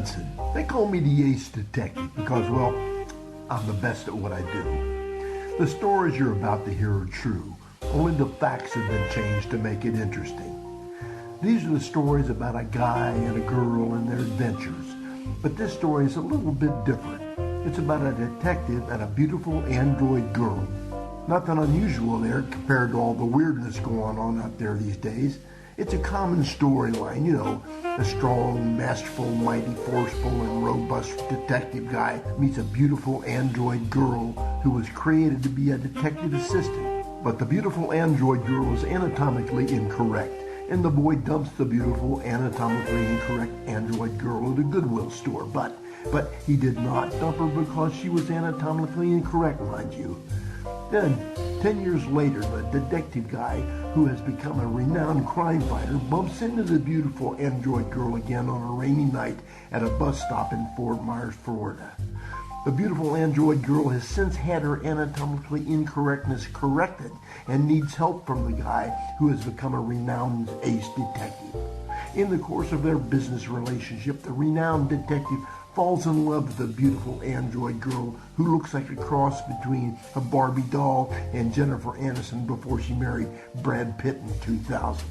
Hudson. They call me the Ace Detective because, well, I'm the best at what I do. The stories you're about to hear are true. Only the facts have been changed to make it interesting. These are the stories about a guy and a girl and their adventures. But this story is a little bit different. It's about a detective and a beautiful android girl. Nothing unusual there compared to all the weirdness going on out there these days. It's a common storyline, you know. A strong, masterful, mighty, forceful, and robust detective guy meets a beautiful android girl who was created to be a detective assistant. But the beautiful android girl is anatomically incorrect, and the boy dumps the beautiful, anatomically incorrect android girl at a Goodwill store. But he did not dump her because she was anatomically incorrect, mind you. Then, 10 years later, the detective guy, who has become a renowned crime fighter, bumps into the beautiful android girl again on a rainy night at a bus stop in Fort Myers, Florida. The beautiful android girl has since had her anatomically incorrectness corrected and needs help from the guy who has become a renowned ace detective. In the course of their business relationship, the renowned detective falls in love with the beautiful android girl who looks like a cross between a Barbie doll and Jennifer Aniston before she married Brad Pitt in 2000.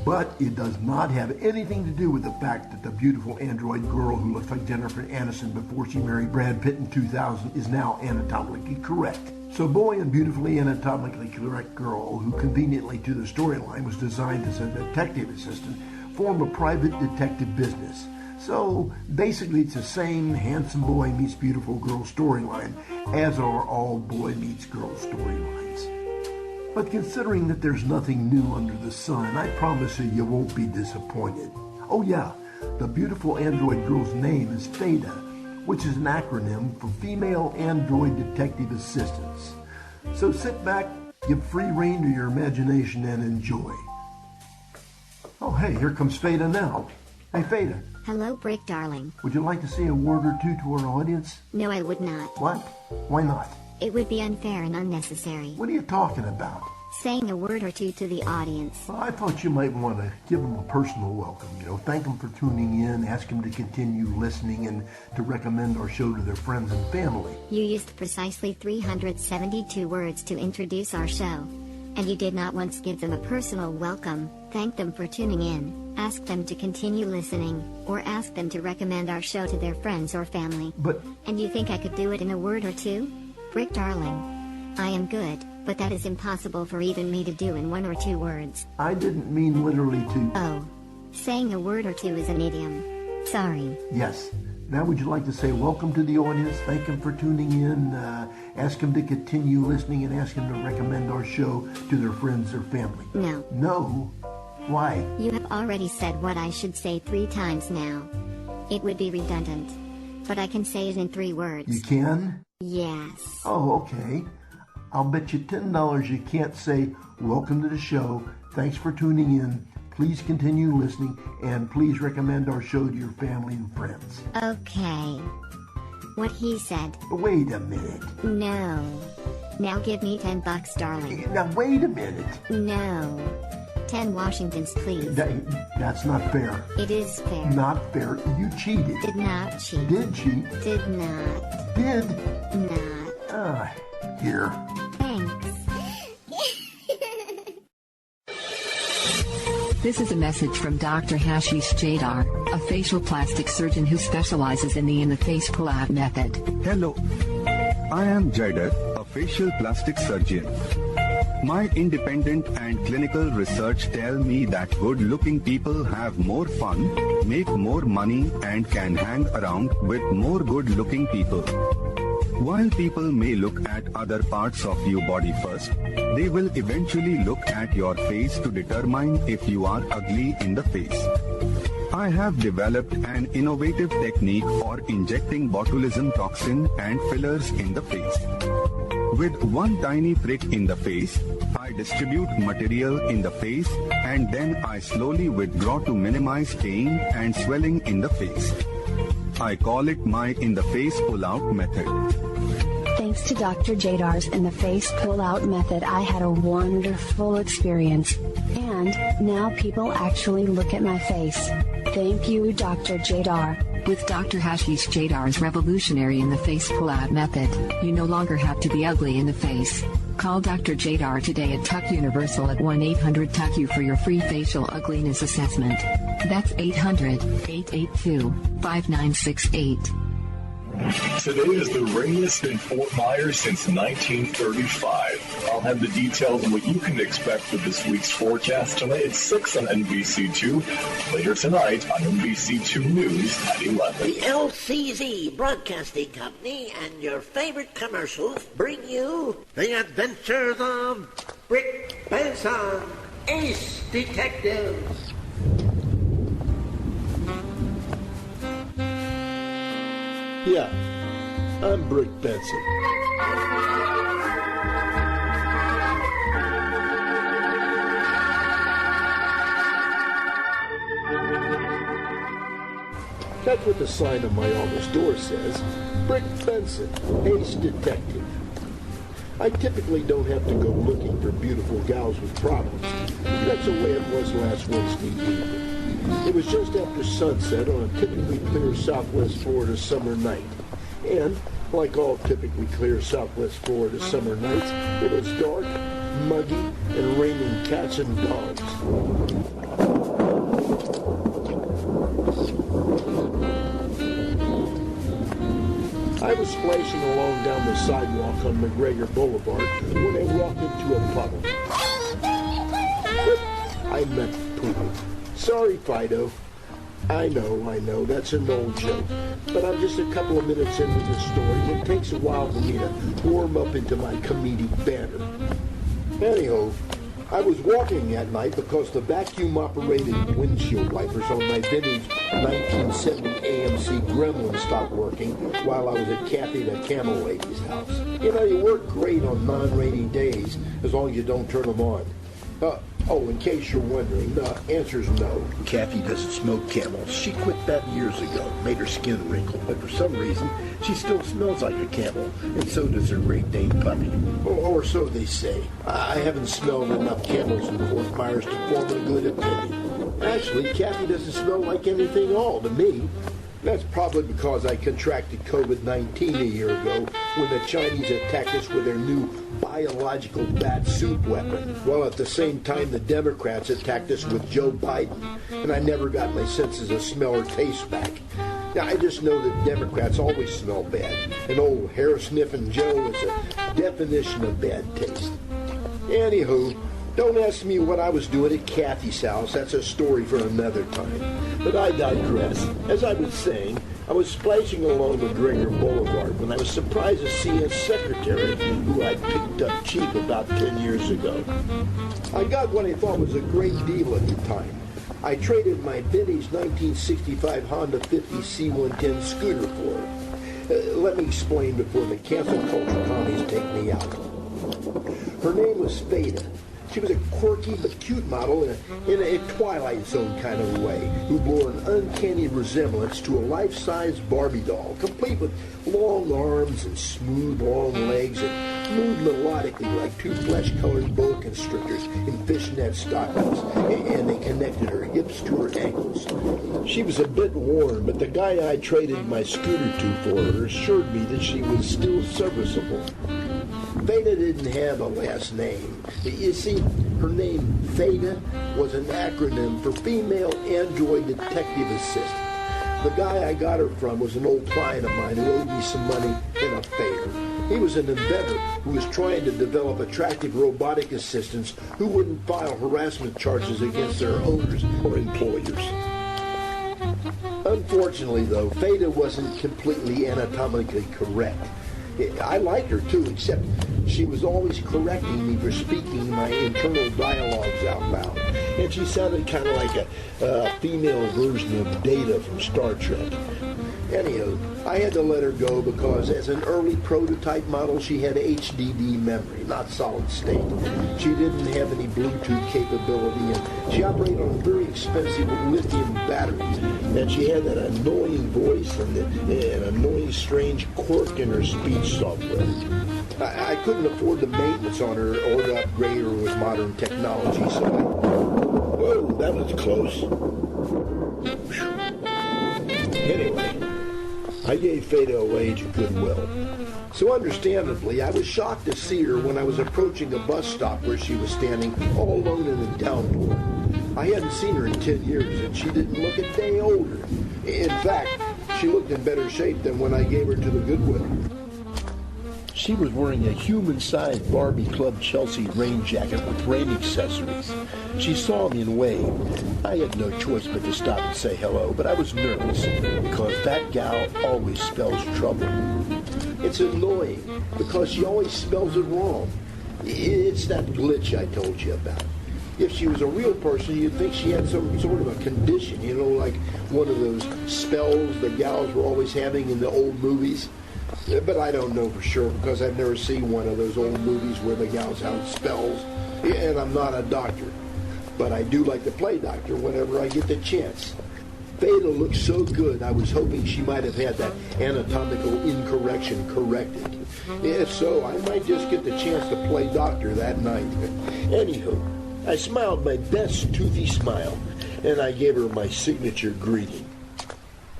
But it does not have anything to do with the fact that the beautiful android girl who looks like Jennifer Aniston before she married Brad Pitt in 2000 is now anatomically correct. So boy and beautifully anatomically correct girl, who conveniently to the storyline was designed as a detective assistant, form a private detective business. So basically it's the same handsome boy meets beautiful girl storyline as are all boy meets girl storylines. But considering that there's nothing new under the sun, I promise you won't be disappointed. Oh yeah, the beautiful android girl's name is Fada, which is an acronym for Female Android Detective Assistants. So sit back, give free rein to your imagination and enjoy. Oh hey, here comes Fada now. Hey Fada. Hello, Brick darling. Would you like to say a word or two to our audience? No, I would not. What? Why not? It would be unfair and unnecessary. What are you talking about? Saying a word or two to the audience. Well, I thought you might want to give them a personal welcome, thank them for tuning in, ask them to continue listening, and to recommend our show to their friends and family. You used precisely 372 words to introduce our show. And you did not once give them a personal welcome, thank them for tuning in, ask them to continue listening, or ask them to recommend our show to their friends or family. And you think I could do it in a word or two? Brick darling. I am good, but that is impossible for even me to do in 1 or 2 words. I didn't mean literally to... Oh. Saying a word or two is an idiom. Sorry. Yes. Now would you like to say welcome to the audience, thank them for tuning in, ask them to continue listening, and ask them to recommend our show to their friends or family? No. No? Why? You have already said what I should say 3 times now. It would be redundant. But I can say it in 3 words. You can? Yes. Oh, okay. I'll bet you $10 you can't say, welcome to the show, thanks for tuning in, please continue listening, and please recommend our show to your family and friends. Okay. What he said. Wait a minute. No. Now give me $10, darling. Now wait a minute. No. 10 Washingtons, please. That's not fair. It is fair. Not fair. You cheated. Did not cheat. Did cheat. Did not. Did. Not. Here. Thanks. This is a message from Dr. Hashish Jadar, a facial plastic surgeon who specializes in the in-the-face pull-out method. Hello, I am Jadar, a facial plastic surgeon. My independent and clinical research tell me that good-looking people have more fun, make more money, and can hang around with more good-looking people. While people may look at other parts of your body first, they will eventually look at your face to determine if you are ugly in the face. I have developed an innovative technique for injecting botulism toxin and fillers in the face. With one tiny prick in the face, I distribute material in the face and then I slowly withdraw to minimize pain and swelling in the face. I call it my in-the-face pull-out method. Thanks to Dr. Jadar's in-the-face pull-out method, I had a wonderful experience. And now people actually look at my face. Thank you, Dr. Jadar. With Dr. Hashish Jadar's revolutionary in-the-face pull-out method, you no longer have to be ugly in the face. Call Dr. Jadar today at Tuck Universal at 1-800-TUCK-U for your free facial ugliness assessment. That's 800-882-5968. Today is the rainiest in Fort Myers since 1935. I'll have the details on what you can expect for this week's forecast tonight at 6 on NBC2. Later tonight on NBC2 News at 11. The LCZ Broadcasting Company and your favorite commercials bring you the adventures of Brick Benson, Ace Detectives. Yeah, I'm Brick Benson. That's what the sign on my office door says. Brick Benson, Ace Detective. I typically don't have to go looking for beautiful gals with problems. That's the way it was last Wednesday evening. It was just after sunset on a typically clear southwest Florida summer night. And, like all typically clear southwest Florida summer nights, it was dark, muggy, and raining cats and dogs. I was splashing along down the sidewalk on McGregor Boulevard when I walked into a puddle. I met Poodle. Sorry, Fido. I know, that's an old joke. But I'm just a couple of minutes into the story. It takes a while for me to warm up into my comedic banter. Anyhow, I was walking that night because the vacuum-operated windshield wipers on my vintage 1970 AMC Gremlin stopped working while I was at Kathy the Camel Lady's house. You know, you work great on non-rainy days as long as you don't turn them on. In case you're wondering, the answer's no. Kathy doesn't smoke Camels. She quit that years ago. Made her skin wrinkle. But for some reason, she still smells like a camel. And so does her Great Dane puppy. Or so they say. I haven't smelled enough camels in Fort Myers to form a good opinion. Actually, Kathy doesn't smell like anything at all to me. That's probably because I contracted COVID-19 a year ago when the Chinese attacked us with their new biological bat soup weapon, while at the same time the Democrats attacked us with Joe Biden, and I never got my senses of smell or taste back. Now, I just know that Democrats always smell bad, and old hair-sniffing Joe is a definition of bad taste. Anywho, don't ask me what I was doing at Kathy's house. That's a story for another time. But I digress. As I was saying, I was splashing along McGregor Boulevard when I was surprised to see a secretary who I'd picked up cheap about 10 years ago. I got what I thought was a great deal at the time. I traded my vintage 1965 Honda 50 C110 scooter for her. Let me explain before the cancel culture commies take me out. Her name was Fada. She was a quirky but cute model in a Twilight Zone kind of way, who bore an uncanny resemblance to a life-size Barbie doll, complete with long arms and smooth, long legs, and moved melodically like two flesh-colored boa constrictors in fishnet stockings, and they connected her hips to her ankles. She was a bit worn, but the guy I traded my scooter to for her assured me that she was still serviceable. Fada didn't have a last name. You see, her name, Fada, was an acronym for Female Android Detective Assistant. The guy I got her from was an old client of mine who owed me some money in a favor. He was an inventor who was trying to develop attractive robotic assistants who wouldn't file harassment charges against their owners or employers. Unfortunately, though, Fada wasn't completely anatomically correct. I liked her, too, except she was always correcting me for speaking my internal dialogues out loud. And she sounded kind of like a female version of Data from Star Trek. Anyhow, I had to let her go because as an early prototype model, she had HDD memory, not solid state. She didn't have any Bluetooth capability, and she operated on very expensive lithium batteries. And she had that annoying voice and an annoying strange quirk in her speech software. I couldn't afford the maintenance on her or to upgrade her with modern technology, so Whoa, that was close. Anyway, I gave Fada away to Goodwill. So understandably, I was shocked to see her when I was approaching a bus stop where she was standing all alone in the downpour. I hadn't seen her in 10 years, and she didn't look a day older. In fact, she looked in better shape than when I gave her to the Goodwill. She was wearing a human-sized Barbie Club Chelsea rain jacket with rain accessories. She saw me and waved. I had no choice but to stop and say hello, but I was nervous because that gal always spells trouble. It's annoying because she always spells it wrong. It's that glitch I told you about. If she was a real person, you'd think she had some sort of a condition, you know, like one of those spells the gals were always having in the old movies. But I don't know for sure because I've never seen one of those old movies where the gals have spells, and I'm not a doctor. But I do like to play doctor whenever I get the chance. Fada looked so good, I was hoping she might have had that anatomical incorrection corrected. If so, I might just get the chance to play doctor that night. Anywho, I smiled my best toothy smile, and I gave her my signature greeting.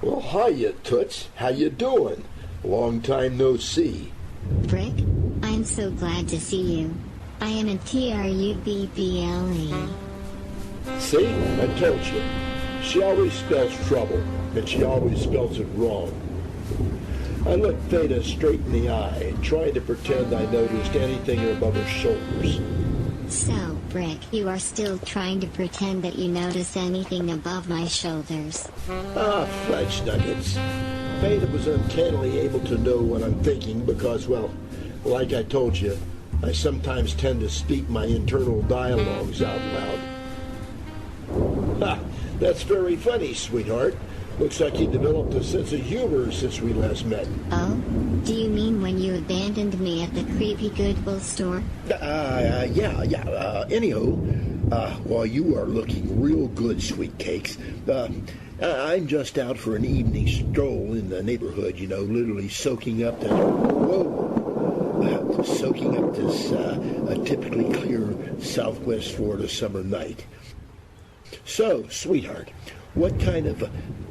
Well, hiya, Toots. How you doing? Long time no see. Brick, I'm so glad to see you. I am in Trouble. See? I told you. She always spells trouble, and she always spells it wrong. I looked Fada straight in the eye and tried to pretend I noticed anything above her shoulders. So, Brick, you are still trying to pretend that you notice anything above my shoulders. Ah, fudge nuggets. Fada was uncannily able to know what I'm thinking because, well, like I told you, I sometimes tend to speak my internal dialogues out loud. Ha! That's very funny, sweetheart. Looks like you developed a sense of humor since we last met. Oh? Do you mean when you abandoned me at the creepy Goodwill store? Anyhow, while you are looking real good, sweet cakes, I'm just out for an evening stroll in the neighborhood, you know, literally soaking up this... soaking up this typically clear southwest Florida summer night. So, sweetheart, what kind of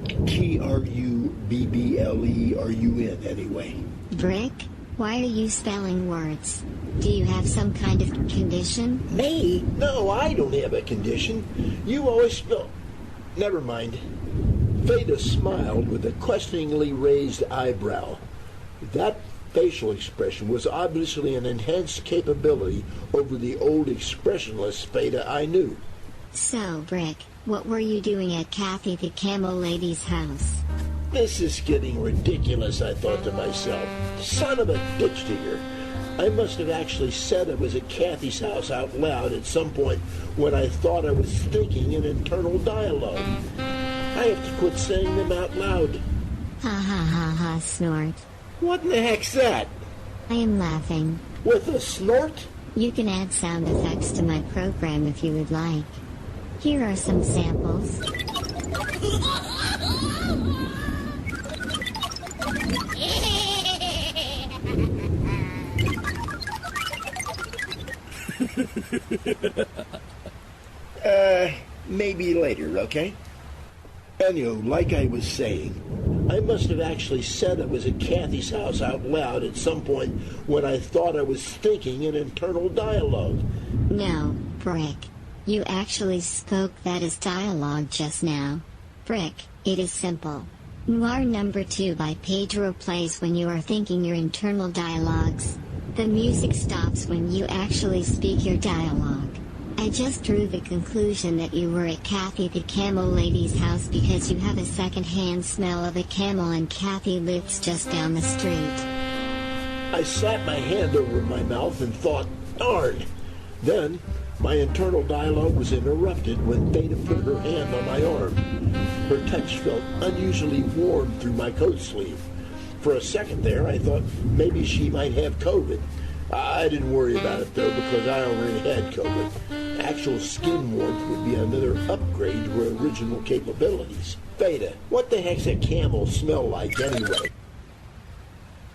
Trouble are you in, anyway? Brick, why are you spelling words? Do you have some kind of condition? Me? No, I don't have a condition. You always spell... Never mind. Fada smiled with a questioningly raised eyebrow. That facial expression was obviously an enhanced capability over the old expressionless Fada I knew. So, Brick, what were you doing at Kathy the Camel Lady's house? This is getting ridiculous, I thought to myself. Son of a ditch digger. I must have actually said I was at Kathy's house out loud at some point when I thought I was thinking in internal dialogue. I have to quit saying them out loud. Ha ha ha ha, snort. What in the heck's that? I am laughing. With a snort? You can add sound effects to my program if you would like. Here are some samples. Maybe later, okay? Anyhow, like I was saying, I must have actually said I was at Kathy's house out loud at some point when I thought I was thinking in internal dialogue. No, Brick. You actually spoke that as dialogue just now. Brick, it is simple. Noir number 2 by Pedro plays when you are thinking your internal dialogues. The music stops when you actually speak your dialogue. I just drew the conclusion that you were at Kathy the Camel Lady's house because you have a second-hand smell of a camel and Kathy lives just down the street. I slapped my hand over my mouth and thought, darn. Then, my internal dialogue was interrupted when Fada put her hand on my arm. Her touch felt unusually warm through my coat sleeve. For a second there, I thought maybe she might have COVID. I didn't worry about it, though, because I already had COVID. Actual skin warmth would be another upgrade to her original capabilities. Fada, what the heck's a camel smell like, anyway?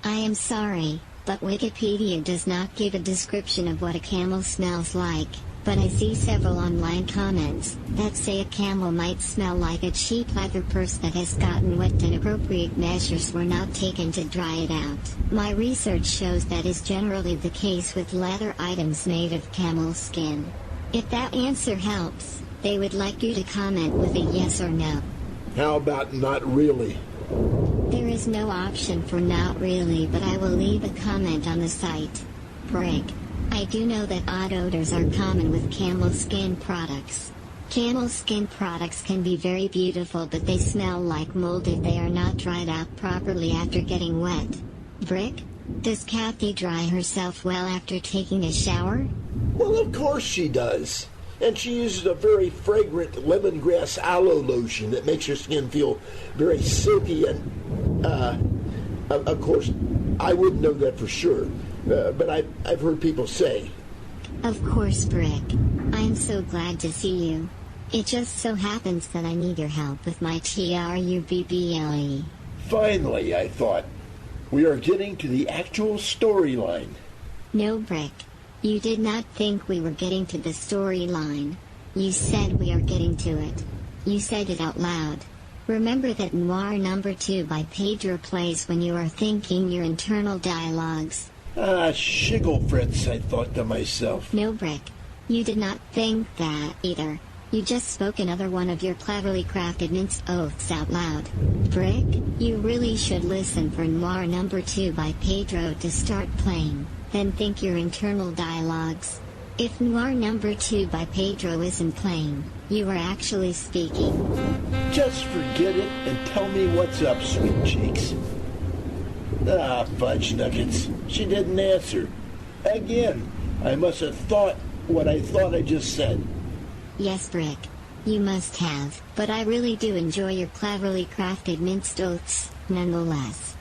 I am sorry, but Wikipedia does not give a description of what a camel smells like. but I see several online comments that say a camel might smell like a cheap leather purse that has gotten wet and appropriate measures were not taken to dry it out. My research shows that is generally the case with leather items made of camel skin. If that answer helps, they would like you to comment with a yes or no. How about not really? There is no option for not really, but I will leave a comment on the site. Break. I do know that odd odors are common with camel skin products. Camel skin products can be very beautiful, but they smell like mold if they are not dried out properly after getting wet. Brick? Does Kathy dry herself well after taking a shower? Well, of course she does. And she uses a very fragrant lemongrass aloe lotion that makes her skin feel very silky and, of course, I wouldn't know that for sure. But I've heard people say. Of course, Brick. I'm so glad to see you. It just so happens that I need your help with my TRUBBLE. Finally, I thought. We are getting to the actual storyline. No, Brick. You did not think we were getting to the storyline. You said we are getting to it. You said it out loud. Remember that Noir number 2 by Pedro plays when you are thinking your internal dialogues. Shiggle Fritz, I thought to myself. No, Brick. You did not think that either. You just spoke another one of your cleverly crafted minced oaths out loud. Brick, you really should listen for Noir number 2 by Pedro to start playing, then think your internal dialogues. If Noir number 2 by Pedro isn't playing, you are actually speaking. Just forget it and tell me what's up, sweet cheeks. Fudge nuggets. She didn't answer. Again, I must have thought what I thought I just said. Yes, Brick. You must have, but I really do enjoy your cleverly crafted minced oaths, nonetheless.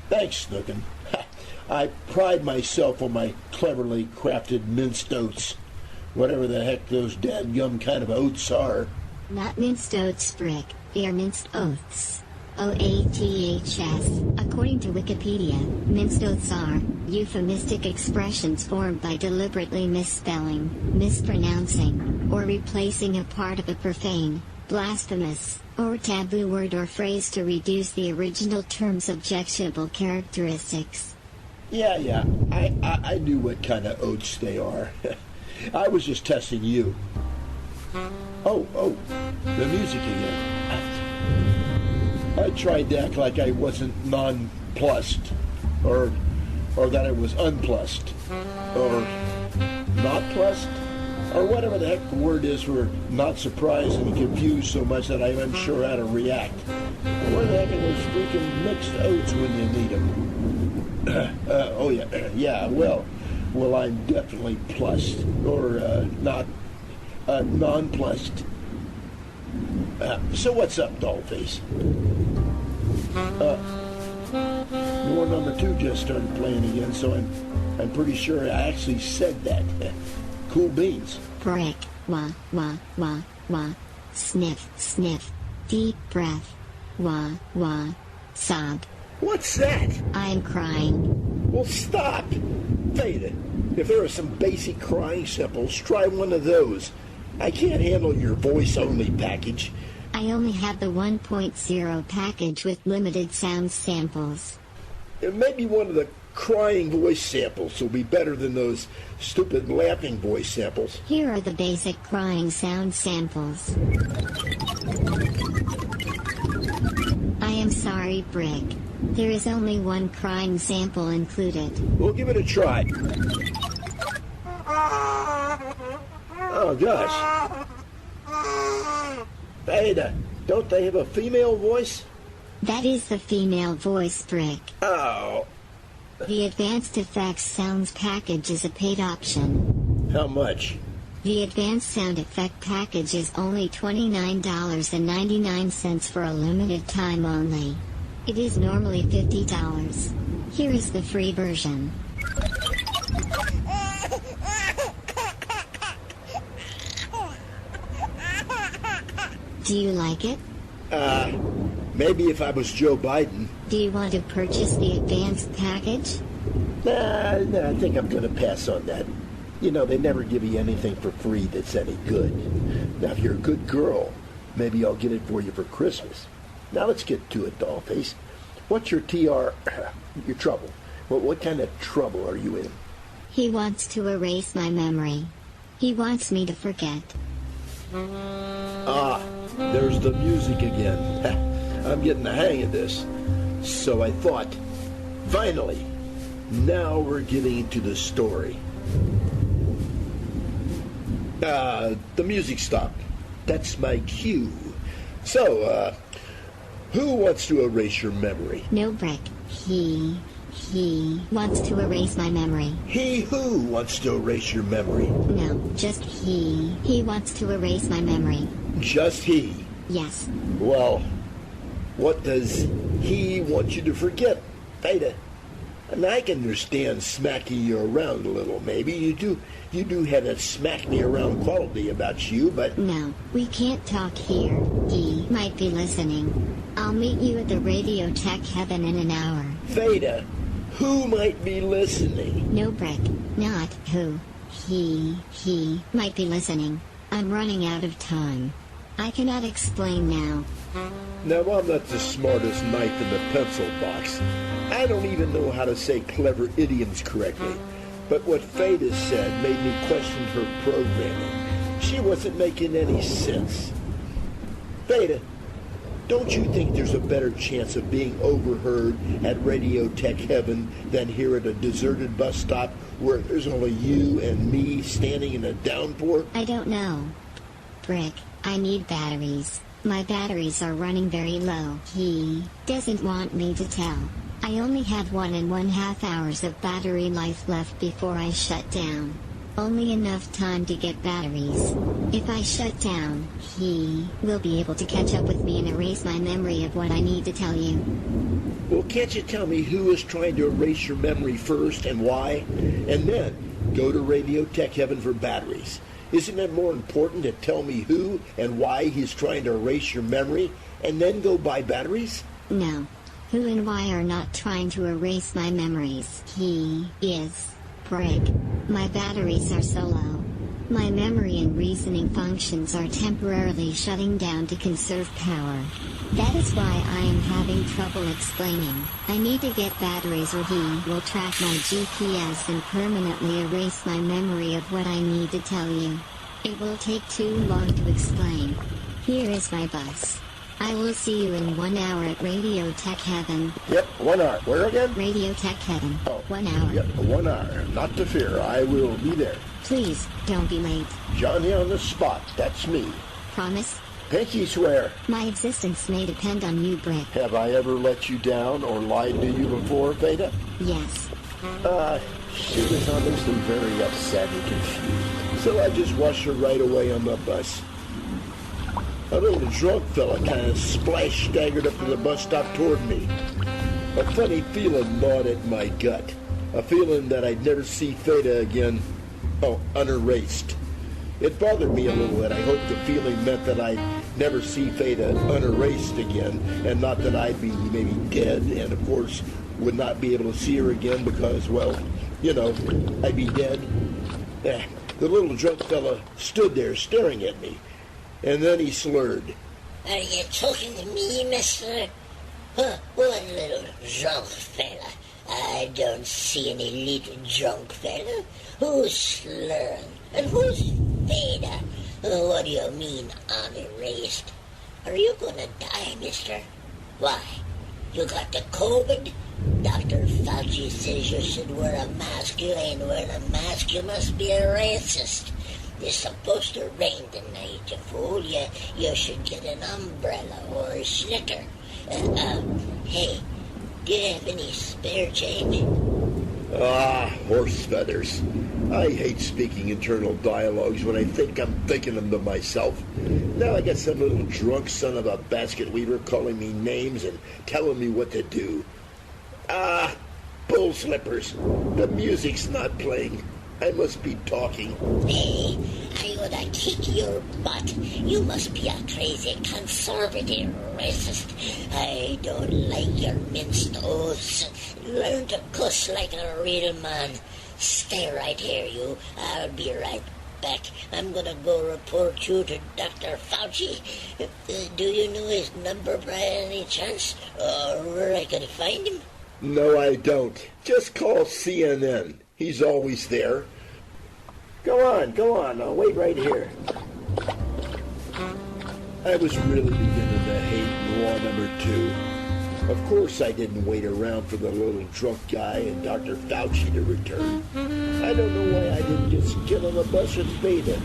Thanks, Snookin. I pride myself on my cleverly crafted minced oats. Whatever the heck those dadgum kind of oats are. Not minced oats, Brick. They are minced oaths. O-A-T-H-S. According to Wikipedia, minced oaths are euphemistic expressions formed by deliberately misspelling, mispronouncing, or replacing a part of a profane, blasphemous, or taboo word or phrase to reduce the original term's objectionable characteristics. Yeah, I knew what kind of oats they are. I was just testing you. Oh, the music again. I tried to act like I wasn't nonplussed, or that I was unplussed, or not plussed, or whatever the heck the word is for not surprised and confused so much that I'm unsure how to react. Where the heck are those freaking mixed oats when you need them? Well, I'm definitely plussed, or not nonplussed. So what's up, Dollface? Noir number 2 just started playing again, so I'm pretty sure I actually said that. Cool beans. Brick. Wah, wah, wah, wah. Sniff, sniff. Deep breath. Wah, wah. Sob. What's that? I'm crying. Well, stop. Fada, if there are some basic crying samples, try one of those. I can't handle your voice-only package. I only have the 1.0 package with limited sound samples. Maybe one of the crying voice samples will be better than those stupid laughing voice samples. Here are the basic crying sound samples. I am sorry, Brick. There is only one crying sample included. We'll give it a try. Oh, gosh. Ada, don't they have a female voice? That is the female voice, Brick. Oh. The Advanced Effects Sounds package is a paid option. How much? The Advanced Sound Effect package is only $29.99 for a limited time only. It is normally $50. Here is the free version. Do you like it? Maybe if I was Joe Biden. Do you want to purchase the advanced package? Nah, I think I'm going to pass on that. You know, they never give you anything for free that's any good. Now, if you're a good girl, maybe I'll get it for you for Christmas. Now let's get to it, Dollface. What's your your trouble? What kind of trouble are you in? He wants to erase my memory. He wants me to forget. Ah, there's the music again. I'm getting the hang of this. So I thought, finally, now we're getting into the story. The music stopped. That's my cue. So, who wants to erase your memory? No, Brick. He wants to erase my memory. He who wants to erase your memory? No, just he. He wants to erase my memory. Just he? Yes. Well, what does he want you to forget, Fada? And I can understand smacking you around a little, maybe. You do have that smack me around quality about you, but... No, we can't talk here. He might be listening. I'll meet you at the Radio Tech Heaven in an hour. Fada, who might be listening? No, Brick. Not who. He might be listening. I'm running out of time. I cannot explain now. Now, I'm not the smartest knife in the pencil box. I don't even know how to say clever idioms correctly. But what Fada said made me question her programming. She wasn't making any sense. Fada, don't you think there's a better chance of being overheard at Radio Tech Heaven than here at a deserted bus stop where there's only you and me standing in a downpour? I don't know. Brick, I need batteries. My batteries are running very low. He doesn't want me to tell. I only have 1.5 hours of battery life left before I shut down. Only enough time to get batteries. If I shut down, he will be able to catch up with me and erase my memory of what I need to tell you. Well, can't you tell me who is trying to erase your memory first and why? And then go to Radio Tech Heaven for batteries. Isn't it more important to tell me who and why he's trying to erase your memory and then go buy batteries? No. Who and why are not trying to erase my memories. He is. Brick. My batteries are so low. My memory and reasoning functions are temporarily shutting down to conserve power. That is why I am having trouble explaining. I need to get batteries or he will track my GPS and permanently erase my memory of what I need to tell you. It will take too long to explain. Here is my bus. I will see you in 1 hour at Radio Tech Heaven. Yep, 1 hour. Where again? Radio Tech Heaven. Oh, 1 hour. Yep, 1 hour. Not to fear. I will be there. Please, don't be late. Johnny on the spot. That's me. Promise? Pinky swear. My existence may depend on you, Brick. Have I ever let you down or lied to you before, Fada? Yes. She was obviously very upset and confused. So I just watched her right away on the bus. A little drunk fella kind of staggered up to the bus stop toward me. A funny feeling gnawed at my gut. A feeling that I'd never see Fada again. Oh, unerased. It bothered me a little that I hoped the feeling meant that I'd never see Fada unerased again, and not that I'd be maybe dead, and of course would not be able to see her again because, well, you know, I'd be dead. The little drunk fella stood there staring at me, and then he slurred. Are you talking to me, mister? Huh, what little drunk fella? I don't see any little drunk fella. Who's slurring? And who's Fada? What do you mean, unerased? Are you gonna die, mister? Why? You got the COVID? Dr. Fauci says you should wear a mask. You ain't wearing a mask. You must be a racist. It's supposed to rain tonight, you fool. You should get an umbrella or a slicker. Hey, do you have any spare change? Horse feathers. I hate speaking internal dialogues when I think I'm thinking them to myself. Now I got some little drunk son of a basket weaver calling me names and telling me what to do. Bull slippers. The music's not playing. I must be talking. Hey, I ought to kick your butt. You must be a crazy conservative racist. I don't like your minced oaths. Learn to cuss like a real man. Stay right here, you. I'll be right back. I'm gonna go report you to Dr. Fauci. Do you know his number by any chance? Or where I can find him? No, I don't. Just call CNN. He's always there. Go on. I'll wait right here. I was really beginning to hate law number 2. Of course I didn't wait around for the little drunk guy and Dr. Fauci to return. I don't know why I didn't just get on the bus with Fada.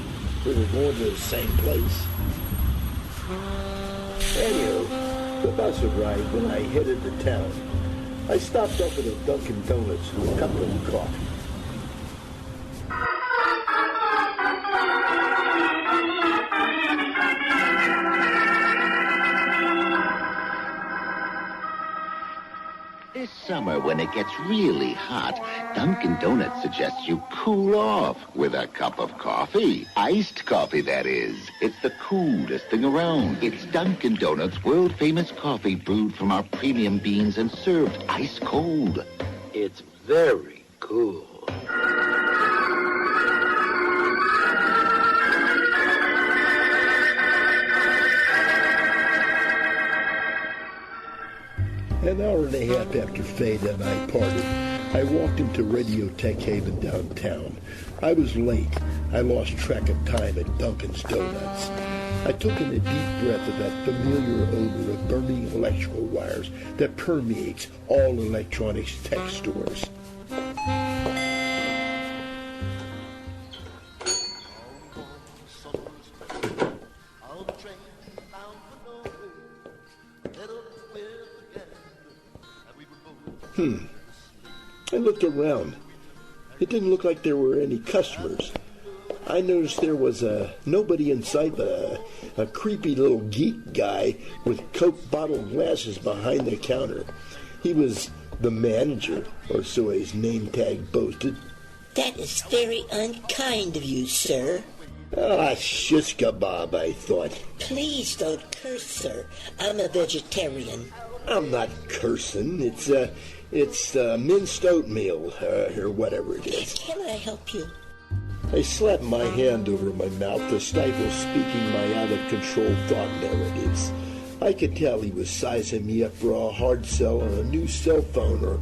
We were going to the same place. Anyway, the bus arrived when I headed to town. I stopped up at a Dunkin' Donuts for a cup of coffee. This summer, when it gets really hot, Dunkin' Donuts suggests you cool off with a cup of coffee. Iced coffee, that is. It's the coolest thing around. It's Dunkin' Donuts' world-famous coffee brewed from our premium beans and served ice cold. It's very cool. An hour and a half after Fada and I parted, I walked into Radio Tech Haven downtown. I was late. I lost track of time at Dunkin's Donuts. I took in a deep breath of that familiar odor of burning electrical wires that permeates all electronics tech stores. I looked around. It didn't look like there were any customers. I noticed there was nobody in sight but a creepy little geek guy with Coke bottle glasses behind the counter. He was the manager, or so his name tag boasted. That is very unkind of you, sir. Ah, shish kebab, I thought. Please don't curse, sir. I'm a vegetarian. I'm not cursing. It's minced oatmeal, or whatever it is. Can I help you? I slapped my hand over my mouth to stifle speaking my out-of-control thought narratives. I could tell he was sizing me up for a hard sell on a new cell phone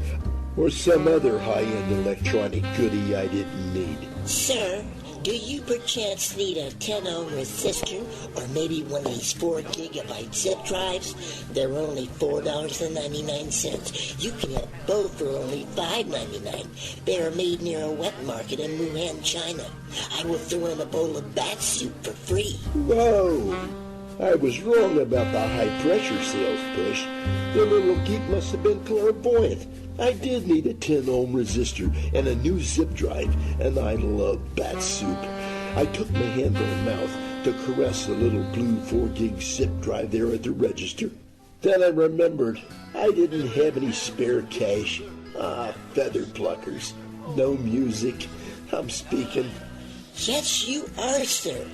or some other high-end electronic goodie I didn't need. Sir, do you perchance need a 10-ohm resistor or maybe one of these 4 gigabyte zip drives? They're only $4.99. You can have both for only $5.99. They are made near a wet market in Wuhan, China. I will throw in a bowl of bat soup for free. Whoa! I was wrong about the high-pressure sales push. The little geek must have been clairvoyant. I did need a 10-ohm resistor and a new zip drive, and I love bat soup. I took my hand on her mouth to caress the little blue 4-gig zip drive there at the register. Then I remembered I didn't have any spare cash. Ah, feather pluckers. No music. I'm speaking. Yes, you are, sir.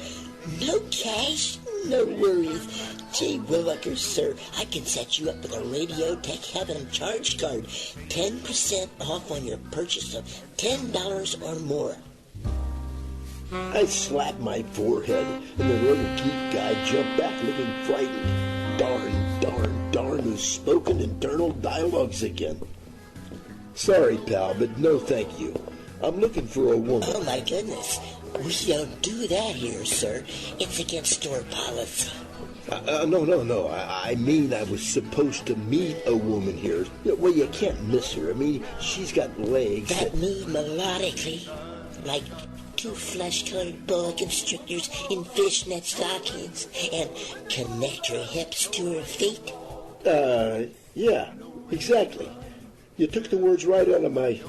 No cash? No worries. Gee willikers, sir, I can set you up with a Radio Tech Heaven charge card. 10% off on your purchase of $10 or more. I slapped my forehead, and the little geek guy jumped back looking frightened. Darn, those spoken internal dialogues again. Sorry, pal, but no thank you. I'm looking for a woman. Oh, my goodness. We don't do that here, sir. It's against store policy. No. I mean, I was supposed to meet a woman here. Well, you can't miss her. I mean, she's got legs that move melodically, like 2 flesh-colored boa constrictors in fishnet stockings, and connect her hips to her feet. Yeah, exactly. You took the words right out of my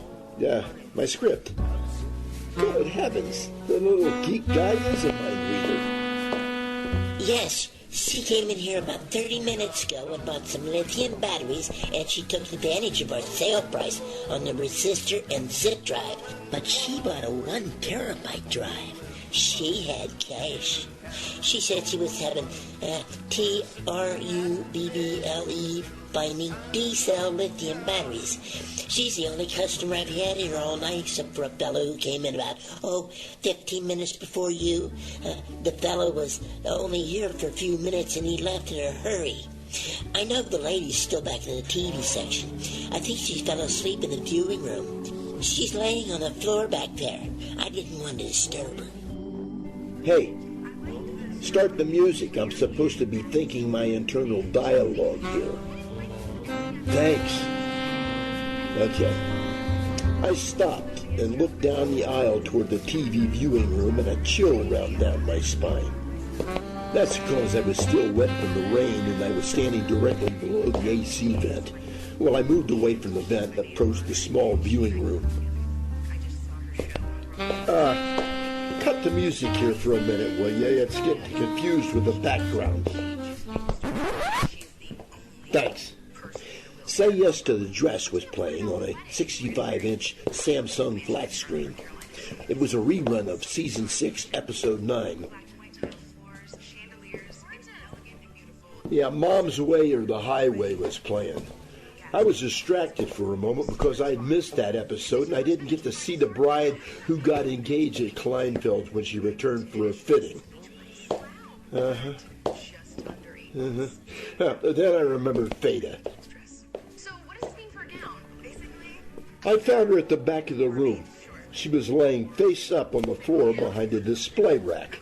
script. Good heavens, the little geek guy is a mind reader. Yes, she came in here about 30 minutes ago and bought some lithium batteries, and she took advantage of our sale price on the resistor and zip drive. But she bought a 1 terabyte drive. she had cash. She said she was having TRUBBLE binding D-cell lithium batteries. She's the only customer I've had here all night, except for a fellow who came in about, 15 minutes before you. The fellow was only here for a few minutes and he left in a hurry. I know the lady's still back in the TV section. I think she fell asleep in the viewing room. She's laying on the floor back there. I didn't want to disturb her. Hey, start the music. I'm supposed to be thinking my internal dialogue here. Thanks. Okay. I stopped and looked down the aisle toward the TV viewing room and a chill ran down my spine. That's because I was still wet from the rain and I was standing directly below the AC vent. Well, I moved away from the vent and approached the small viewing room. Cut the music here for a minute, will you? It's getting confused with the background. Thanks. Say Yes to the Dress was playing on a 65-inch Samsung flat screen. It was a rerun of Season 6, Episode 9. Yeah, Mom's Way or the Highway was playing. I was distracted for a moment because I had missed that episode and I didn't get to see the bride who got engaged at Kleinfeld's when she returned for a fitting. Then I remembered Fada. So what is being for now? Basically, I found her at the back of the room. She was laying face up on the floor behind a display rack.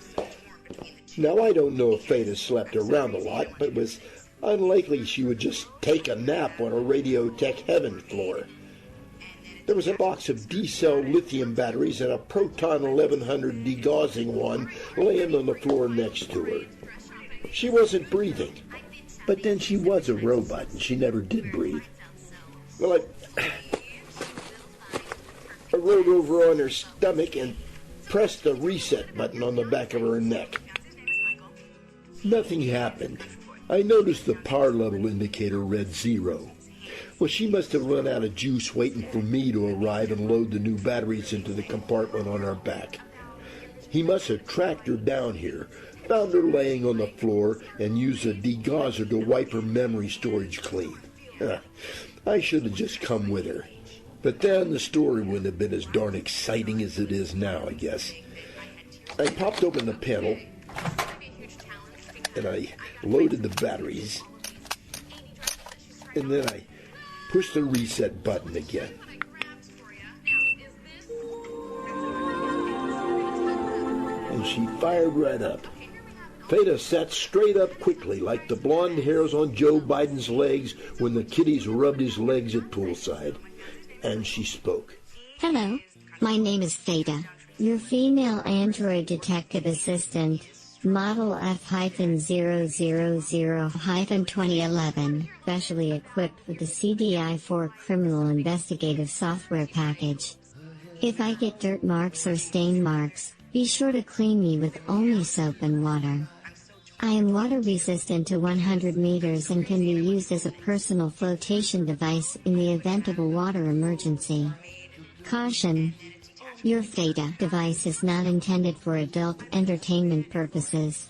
Now, I don't know if Fada slept around a lot, but it was unlikely she would just take a nap on a Radiotech Heaven floor. There was a box of D-cell lithium batteries and a Proton 1100 degaussing wand laying on the floor next to her. She wasn't breathing, but then she was a robot and she never did breathe. Well, I rolled over on her stomach and pressed the reset button on the back of her neck. Nothing happened. I noticed the power level indicator read 0. Well, she must have run out of juice waiting for me to arrive and load the new batteries into the compartment on our back. He must have tracked her down here, found her laying on the floor, and used a degausser to wipe her memory storage clean. I should have just come with her. But then the story wouldn't have been as darn exciting as it is now, I guess. I popped open the panel, and I loaded the batteries, and then I pushed the reset button again. And she fired right up. Fada sat straight up quickly, like the blonde hairs on Joe Biden's legs when the kiddies rubbed his legs at poolside. And she spoke. Hello, my name is Fada, your female android detective assistant. Model F-000-2011, specially equipped with the CDI-4 criminal investigative software package. If I get dirt marks or stain marks, be sure to clean me with only soap and water. I am water resistant to 100 meters and can be used as a personal flotation device in the event of a water emergency. Caution! Your Fada device is not intended for adult entertainment purposes.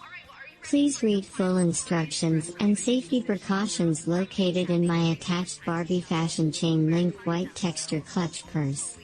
Please read full instructions and safety precautions located in my attached Barbie fashion chain link white texture clutch purse.